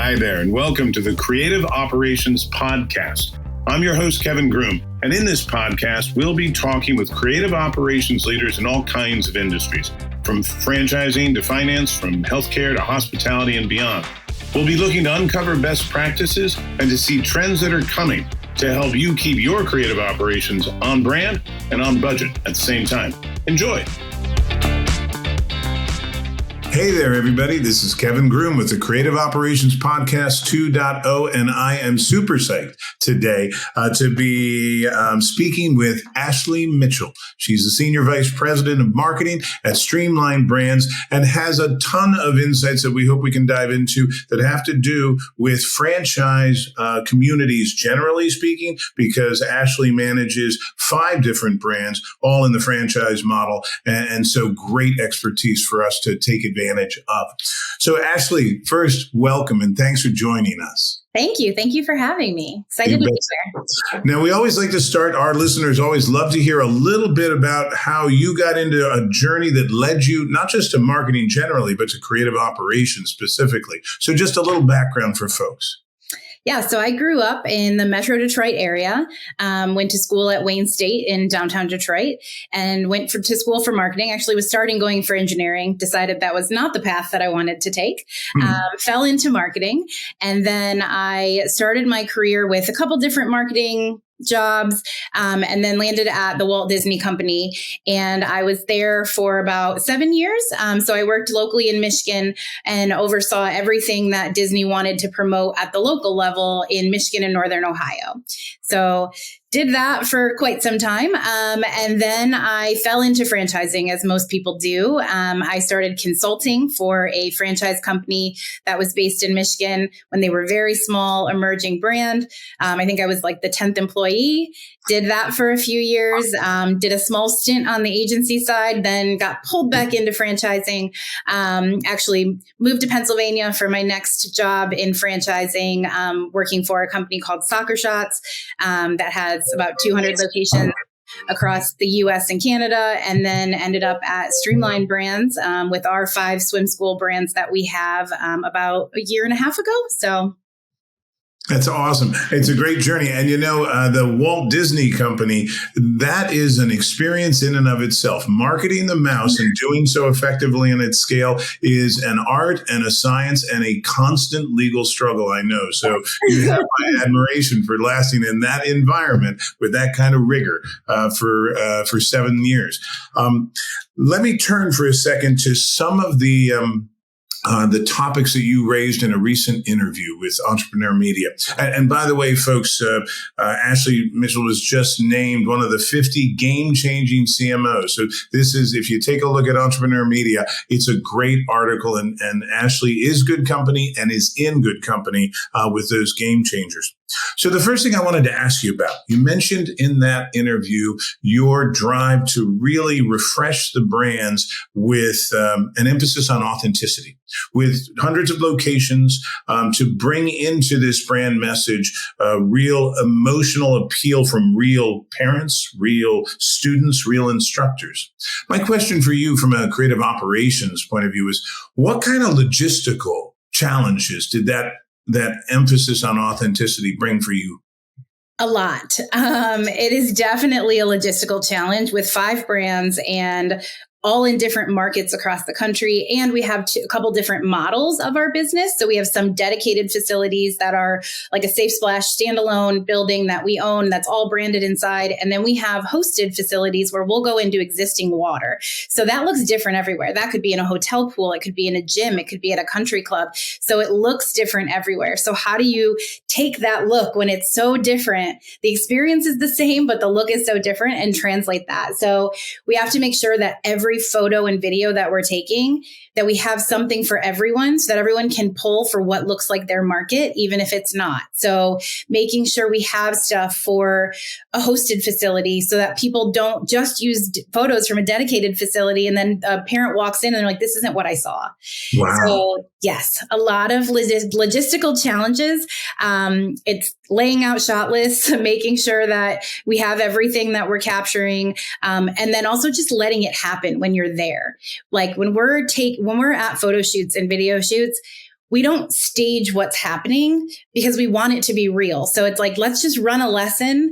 Hi there, and welcome to the Creative Operations Podcast. I'm your host, Kevin Groom, and in this podcast, we'll be talking with creative operations leaders in all kinds of industries, from franchising to finance, from healthcare to hospitality and beyond. We'll be looking to uncover best practices and to see trends that are coming to help you keep your creative operations on brand and on budget at the same time. Enjoy. Hey there, everybody. This is Kevin Groom with the Creative Operations Podcast 2.0, and I am super psyched today to be speaking with Ashley Mitchell. She's the Senior Vice President of Marketing at Streamline Brands and has a ton of insights that we hope we can dive into that have to do with franchise communities, generally speaking, because Ashley manages 5 different brands, all in the franchise model, and so great expertise for us to take advantage of. So Ashley, first, welcome and thanks for joining us. Thank you. Thank you for having me. Excited to be here. Now, we always like to start, our listeners always love to hear a little bit about how you got into a journey that led you not just to marketing generally, but to creative operations specifically. So just a little background for folks. Yeah, so I grew up in the Metro Detroit area, went to school at Wayne State in downtown Detroit, and went to school for marketing. Actually was going for engineering, decided that was not the path that I wanted to take, fell into marketing. And then I started my career with a couple different marketing jobs, and then landed at the Walt Disney Company. And I was there for about 7 years. So I worked locally in Michigan and oversaw everything that Disney wanted to promote at the local level in Michigan and Northern Ohio. So did that for quite some time. And then I fell into franchising, as most people do. I started consulting for a franchise company that was based in Michigan when they were very small, emerging brand. I think I was like the 10th employee. Did that for a few years, did a small stint on the agency side, then got pulled back into franchising, actually moved to Pennsylvania for my next job in franchising, working for a company called Soccer Shots that has about 200 locations across the US and Canada, and then ended up at Streamline Brands with our 5 swim school brands that we have about a year and a half ago. So that's awesome. It's a great journey. And you know, the Walt Disney Company, that is an experience in and of itself. Marketing the mouse and doing so effectively and at scale is an art and a science and a constant legal struggle, I know. So you have my admiration for lasting in that environment with that kind of rigor for 7 years. Let me turn for a second to some of the topics that you raised in a recent interview with Entrepreneur Media. And by the way, folks, Ashley Mitchell was just named one of the 50 game-changing CMOs. So this is, if you take a look at Entrepreneur Media, it's a great article, and Ashley is good company and is in good company with those game changers. So the first thing I wanted to ask you about, you mentioned in that interview your drive to really refresh the brands with an emphasis on authenticity, with hundreds of locations to bring into this brand message real emotional appeal from real parents, real students, real instructors. My question for you from a creative operations point of view is, what kind of logistical challenges did that emphasis on authenticity bring for you? A lot. It is definitely a logistical challenge with 5 brands and all in different markets across the country. And we have a couple different models of our business. So we have some dedicated facilities that are like a SafeSplash standalone building that we own that's all branded inside. And then we have hosted facilities where we'll go into existing water. So that looks different everywhere. That could be in a hotel pool. It could be in a gym. It could be at a country club. So it looks different everywhere. So how do you take that look when it's so different? The experience is the same, but the look is so different, and translate that. So we have to make sure that every photo and video that we're taking, that we have something for everyone so that everyone can pull for what looks like their market, even if it's not. So making sure we have stuff for a hosted facility so that people don't just use photos from a dedicated facility and then a parent walks in and they're like, this isn't what I saw. Wow. So yes, a lot of logistical challenges. It's laying out shot lists, making sure that we have everything that we're capturing, and then also just letting it happen when you're there. Like when we're at photo shoots and video shoots, we don't stage what's happening because we want it to be real. So it's like, let's just run a lesson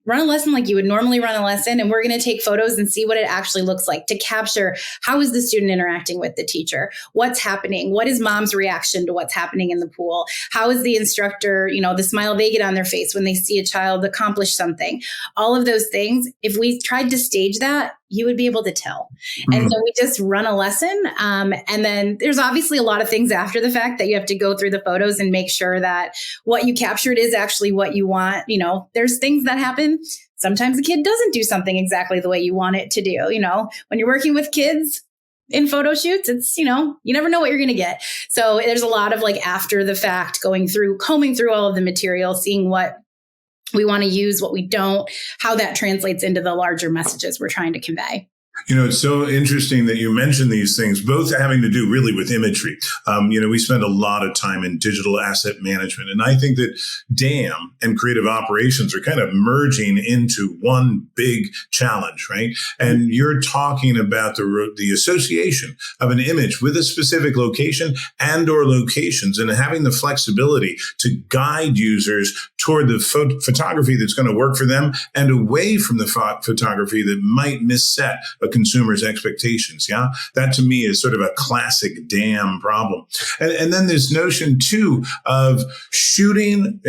like you would normally run a lesson. And we're going to take photos and see what it actually looks like to capture how is the student interacting with the teacher? What's happening? What is mom's reaction to what's happening in the pool? How is the instructor, the smile they get on their face when they see a child accomplish something? All of those things, if we tried to stage that, you would be able to tell. And so we just run a lesson. And then there's obviously a lot of things after the fact that you have to go through the photos and make sure that what you captured is actually what you want. There's things that happen. Sometimes a kid doesn't do something exactly the way you want it to do. When you're working with kids in photo shoots, it's, you never know what you're going to get. So there's a lot of like after the fact combing through all of the material, seeing what we want to use, what we don't, how that translates into the larger messages we're trying to convey. It's so interesting that you mentioned these things, both having to do really with imagery. We spend a lot of time in digital asset management, and I think that DAM and creative operations are kind of merging into one big challenge, right? And you're talking about the association of an image with a specific location and or locations, and having the flexibility to guide users toward the photography that's going to work for them and away from the photography that might misset a consumer's expectations. Yeah. That to me is sort of a classic DAM problem. And then this notion too of shooting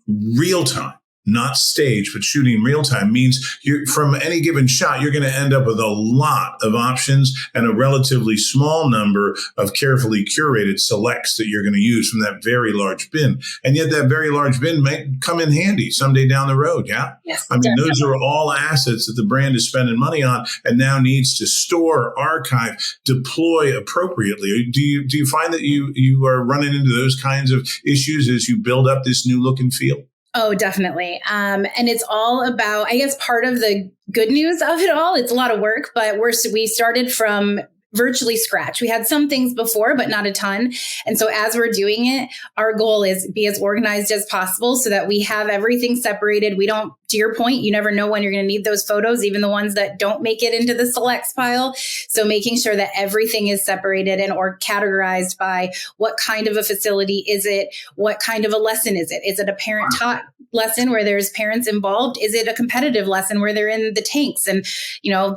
real time. Not staged, but shooting real time means from any given shot, you're going to end up with a lot of options and a relatively small number of carefully curated selects that you're going to use from that very large bin. And yet that very large bin might come in handy someday down the road. Yeah. Yes, I mean, definitely. Those are all assets that the brand is spending money on and now needs to store, archive, deploy appropriately. Do you find that you are running into those kinds of issues as you build up this new look and feel? Oh, definitely. And it's all about, I guess, part of the good news of it all. It's a lot of work, but we started from virtually scratch. We had some things before, but not a ton. And so as we're doing it, our goal is be as organized as possible so that we have everything separated. We don't, to your point, you never know when you're going to need those photos, even the ones that don't make it into the selects pile. So making sure that everything is separated and or categorized by what kind of a facility is it? What kind of a lesson is it? Is it a parent taught lesson where there's parents involved? Is it a competitive lesson where they're in the tanks? And,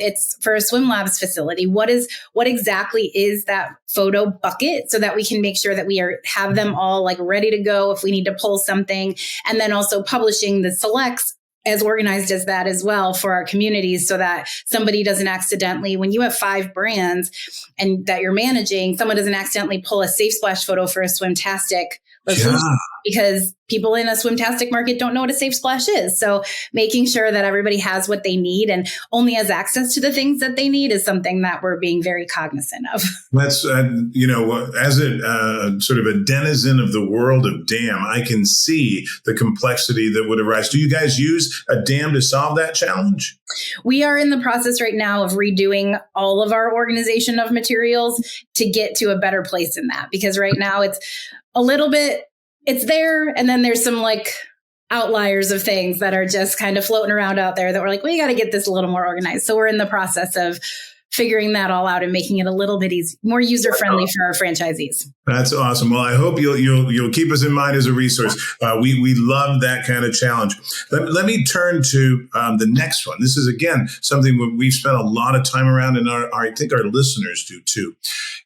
it's for a SwimLabs facility. What exactly is that photo bucket so that we can make sure that we have them all like ready to go if we need to pull something. And then also publishing the selects as organized as that as well for our communities so that somebody doesn't accidentally, when you have 5 brands and that you're managing, someone doesn't accidentally pull a SafeSplash photo for a Swimtastic because people in a Swimtastic market don't know what a SafeSplash is. So making sure that everybody has what they need and only has access to the things that they need is something that we're being very cognizant of. That's, as a sort of a denizen of the world of DAM, I can see the complexity that would arise. Do you guys use a DAM to solve that challenge? We are in the process right now of redoing all of our organization of materials to get to a better place in that, because right now it's a little bit, it's there. And then there's some like outliers of things that are just kind of floating around out there that we're like, we got to get this a little more organized. So we're in the process of figuring that all out and making it a little bit more user friendly for our franchisees. That's awesome. Well, I hope you'll keep us in mind as a resource. We love that kind of challenge. Let me turn to the next one. This is again something we've spent a lot of time around, and I think our listeners do too.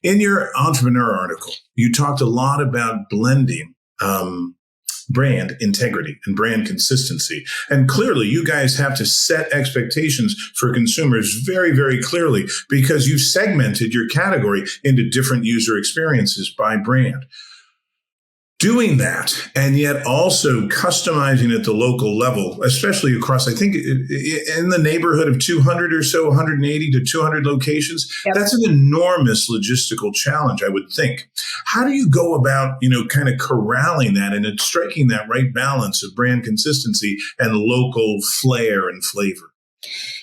In your entrepreneur article, you talked a lot about blending brand integrity and brand consistency. And clearly, you guys have to set expectations for consumers very, very clearly because you've segmented your category into different user experiences by brand. Doing that and yet also customizing at the local level, especially across, I think, in the neighborhood of 200 or so, 180 to 200 locations, yep. That's an enormous logistical challenge, I would think. How do you go about, kind of corralling that and striking that right balance of brand consistency and local flair and flavor?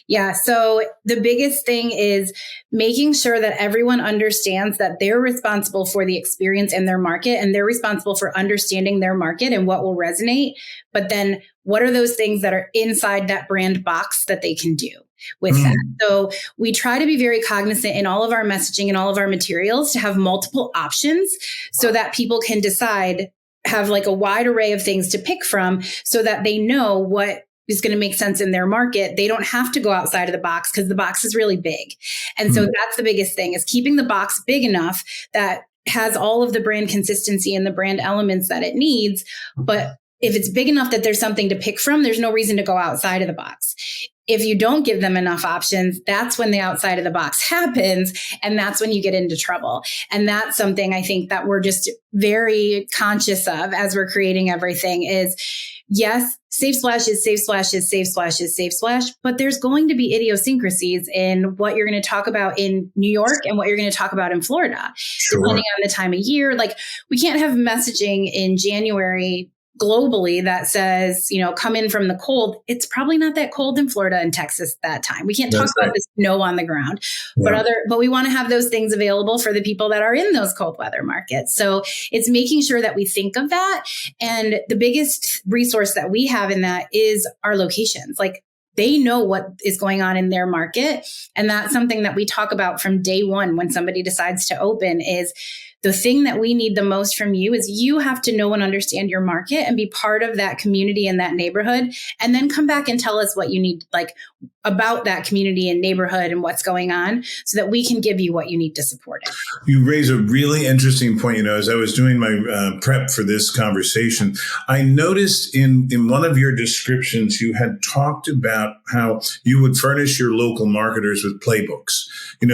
Yeah. So the biggest thing is making sure that everyone understands that they're responsible for the experience in their market and they're responsible for understanding their market and what will resonate. But then what are those things that are inside that brand box that they can do? with that. So we try to be very cognizant in all of our messaging and all of our materials to have multiple options so that people can decide, have like a wide array of things to pick from so that they know what is going to make sense in their market. They don't have to go outside of the box because the box is really big. And so that's the biggest thing, is keeping the box big enough that has all of the brand consistency and the brand elements that it needs. But if it's big enough that there's something to pick from, there's no reason to go outside of the box. If you don't give them enough options, that's when the outside of the box happens. And that's when you get into trouble. And that's something I think that we're just very conscious of as we're creating everything is, yes, SafeSplash is SafeSplash is SafeSplash is SafeSplash, but there's going to be idiosyncrasies in what you're going to talk about in New York and what you're going to talk about in Florida, depending on the time of year. Like, we can't have messaging in January globally that says, come in from the cold. It's probably not that cold in Florida and Texas at that time. We can't talk about the snow on the ground, but we want to have those things available for the people that are in those cold weather markets. So it's making sure that we think of that. And the biggest resource that we have in that is our locations. Like, they know what is going on in their market. And that's something that we talk about from day one when somebody decides to open is, the thing that we need the most from you is you have to know and understand your market and be part of that community and that neighborhood, and then come back and tell us what you need, like, about that community and neighborhood and what's going on, so that we can give you what you need to support it. You raise a really interesting point. As I was doing my prep for this conversation, I noticed in one of your descriptions, you had talked about how you would furnish your local marketers with playbooks,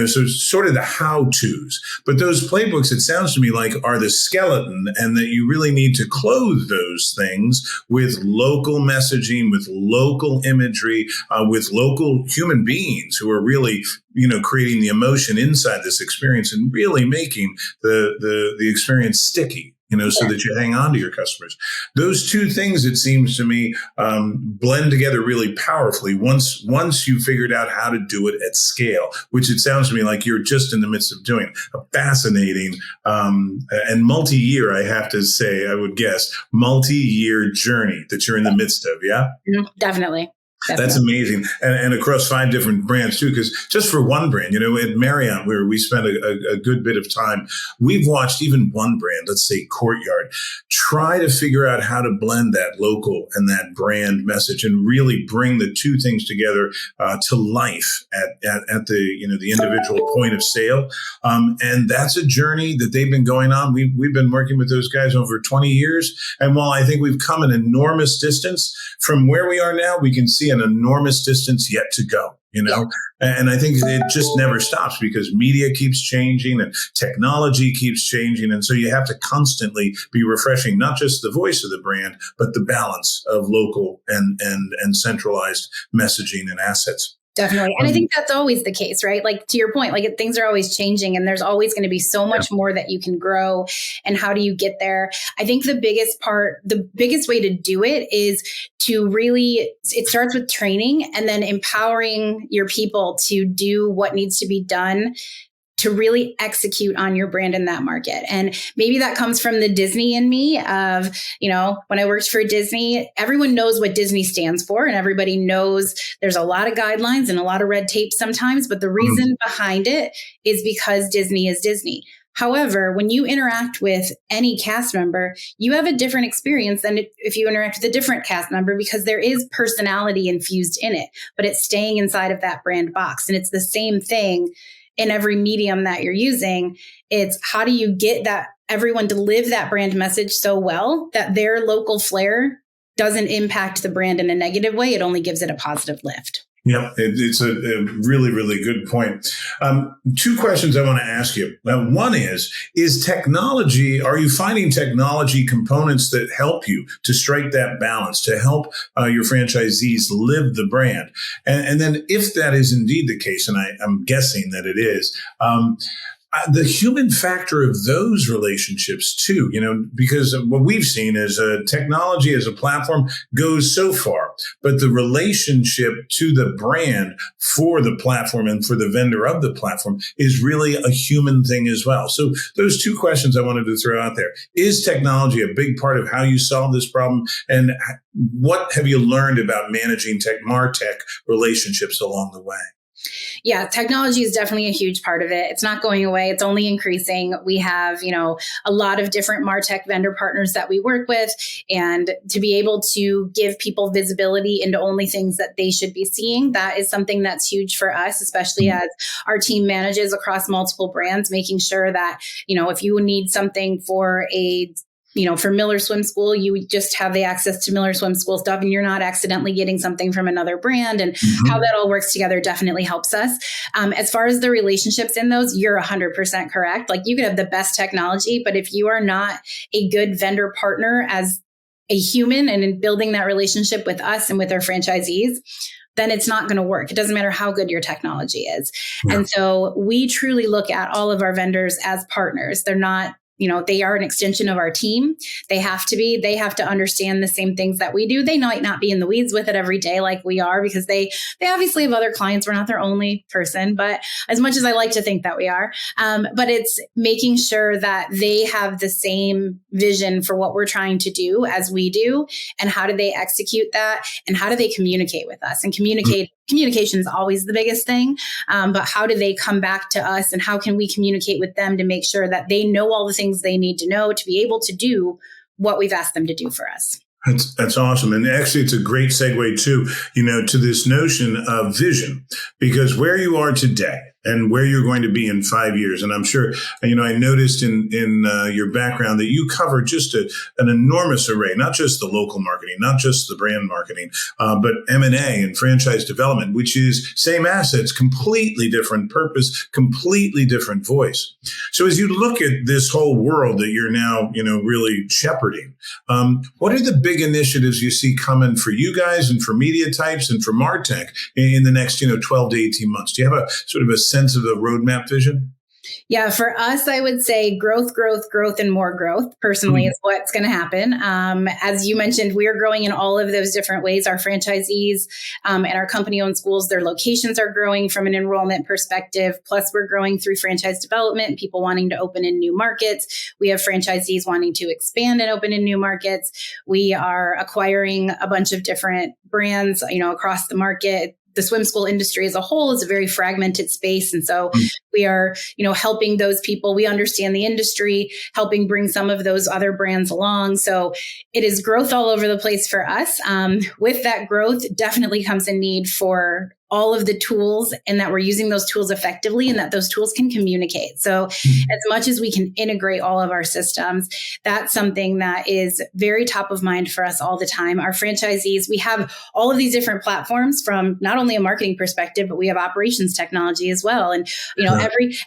so sort of the how-tos. But those playbooks, it sounds to me like, are the skeleton, and that you really need to clothe those things with local messaging, with local imagery, with local human beings who are really, creating the emotion inside this experience and really making the experience sticky. So that you hang on to your customers. Those two things, it seems to me, blend together really powerfully once you figured out how to do it at scale, which it sounds to me like you're just in the midst of doing. A fascinating and multi-year, I have to say, I would guess, multi-year journey that you're in the midst of. Yeah? Definitely. That's amazing. And across 5 different brands too, because just for one brand, at Marriott, where we spent a good bit of time, we've watched even one brand, let's say Courtyard, try to figure out how to blend that local and that brand message and really bring the two things together to life at the individual point of sale. And that's a journey that they've been going on. We've been working with those guys over 20 years. And while I think we've come an enormous distance from where we are now, we can see an enormous distance yet to go, and I think it just never stops because media keeps changing and technology keeps changing. And so you have to constantly be refreshing, not just the voice of the brand, but the balance of local and centralized messaging and assets. Definitely. And I think that's always the case, right? Like, to your point, like, things are always changing and there's always going to be so much more that you can grow. And how do you get there? I think the biggest way to do it is to really, it starts with training and then empowering your people to do what needs to be done to really execute on your brand in that market. And maybe that comes from the Disney in me of, when I worked for Disney, everyone knows what Disney stands for and everybody knows there's a lot of guidelines and a lot of red tape sometimes, but the reason behind it is because Disney is Disney. However, when you interact with any cast member, you have a different experience than if you interact with a different cast member, because there is personality infused in it, but it's staying inside of that brand box. And it's the same thing in every medium that you're using. It's how do you get that everyone to live that brand message so well that their local flair doesn't impact the brand in a negative way. It only gives it a positive lift. Yeah, it's a really, really good point. 2 questions I want to ask you. One is technology, are you finding technology components that help you to strike that balance, to help your franchisees live the brand? And then if that is indeed the case, and I'm guessing that it is, the human factor of those relationships too, because what we've seen is technology as a platform goes so far, but the relationship to the brand for the platform and for the vendor of the platform is really a human thing as well. So those two questions I wanted to throw out there. Is technology a big part of how you solve this problem? And what have you learned about managing MarTech relationships along the way? Yeah, technology is definitely a huge part of it. It's not going away. It's only increasing. We have, a lot of different MarTech vendor partners that we work with. And to be able to give people visibility into only things that they should be seeing, that is something that's huge for us, especially as our team manages across multiple brands, making sure that, if you need something for for Miller Swim School, you just have the access to Miller Swim School stuff and you're not accidentally getting something from another brand, and how that all works together definitely helps us. As far as the relationships in those, you're 100% correct. Like, you could have the best technology, but if you are not a good vendor partner as a human and in building that relationship with us and with our franchisees, then it's not going to work. It doesn't matter how good your technology is. Yeah. And so we truly look at all of our vendors as partners. They're not, they are an extension of our team. They have to understand the same things that we do. They might not be in the weeds with it every day like we are, because they obviously have other clients. We're not their only person, but as much as I like to think that we are, but it's making sure that they have the same vision for what we're trying to do as we do. And how do they execute that? And how do they communicate with us? And communication is always the biggest thing. But how do they come back to us, and how can we communicate with them to make sure that they know all the things they need to know to be able to do what we've asked them to do for us? That's awesome. And actually, it's a great segue too, to this notion of vision, because where you are today and where you're going to be in 5 years. And I'm sure, I noticed in your background that you cover just an enormous array, not just the local marketing, not just the brand marketing, but M&A and franchise development, which is same assets, completely different purpose, completely different voice. So as you look at this whole world that you're now, really shepherding, what are the big initiatives you see coming for you guys and for media types and for MarTech in the next, 12 to 18 months? Do you have a sort of a sense of the roadmap vision? Yeah, for us, I would say growth, and more growth personally is what's going to happen. As you mentioned, we're growing in all of those different ways. Our franchisees and our company-owned schools, their locations are growing from an enrollment perspective. Plus, we're growing through franchise development, people wanting to open in new markets. We have franchisees wanting to expand and open in new markets. We are acquiring a bunch of different brands, across the market. The swim school industry as a whole is a very fragmented space. And so we are, helping those people. We understand the industry, helping bring some of those other brands along. So it is growth all over the place for us. With that growth definitely comes a need for all of the tools, and that we're using those tools effectively, and that those tools can communicate. So as much as we can integrate all of our systems, that's something that is very top of mind for us all the time. Our franchisees, we have all of these different platforms from not only a marketing perspective, but we have operations technology as well. And,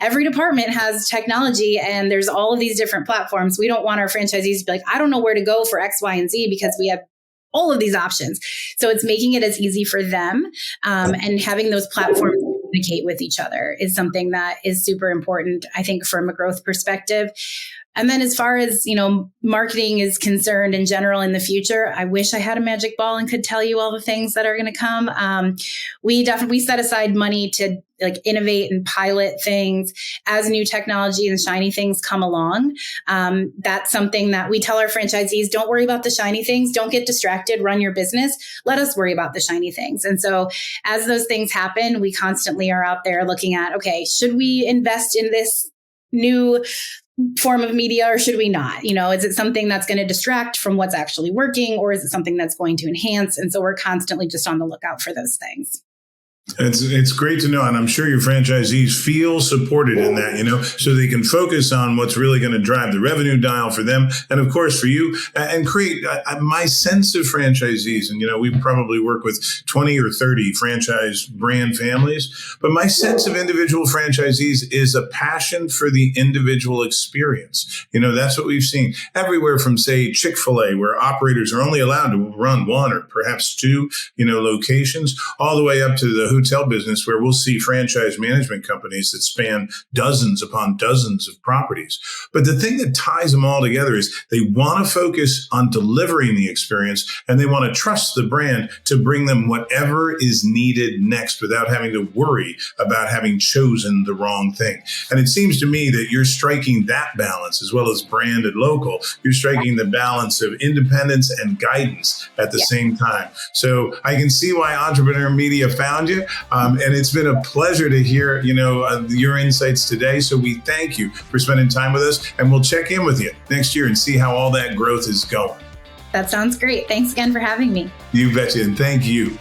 every department has technology, and there's all of these different platforms. We don't want our franchisees to be like, I don't know where to go for X, Y, and Z, because we have all of these options. So it's making it as easy for them, and having those platforms communicate with each other is something that is super important, I think, from a growth perspective. And then as far as, marketing is concerned in general in the future, I wish I had a magic ball and could tell you all the things that are going to come. We set aside money to innovate and pilot things as new technology and shiny things come along. That's something that we tell our franchisees, don't worry about the shiny things. Don't get distracted, run your business. Let us worry about the shiny things. And so as those things happen, we constantly are out there looking at, okay, should we invest in this new form of media or should we not? Is it something that's going to distract from what's actually working, or is it something that's going to enhance? And so we're constantly just on the lookout for those things. It's great to know. And I'm sure your franchisees feel supported in that, so they can focus on what's really going to drive the revenue dial for them. And of course, for you, and create my sense of franchisees. And, we probably work with 20 or 30 franchise brand families. But my sense of individual franchisees is a passion for the individual experience. That's what we've seen everywhere from, say, Chick-fil-A, where operators are only allowed to run one or perhaps two, locations, all the way up to the hotel business where we'll see franchise management companies that span dozens upon dozens of properties. But the thing that ties them all together is they want to focus on delivering the experience, and they want to trust the brand to bring them whatever is needed next without having to worry about having chosen the wrong thing. And it seems to me that you're striking that balance as well as brand and local. You're striking the balance of independence and guidance at the same time. So I can see why Entrepreneur Media found you. And it's been a pleasure to hear, your insights today. So we thank you for spending time with us, and we'll check in with you next year and see how all that growth is going. That sounds great. Thanks again for having me. You betcha. And thank you.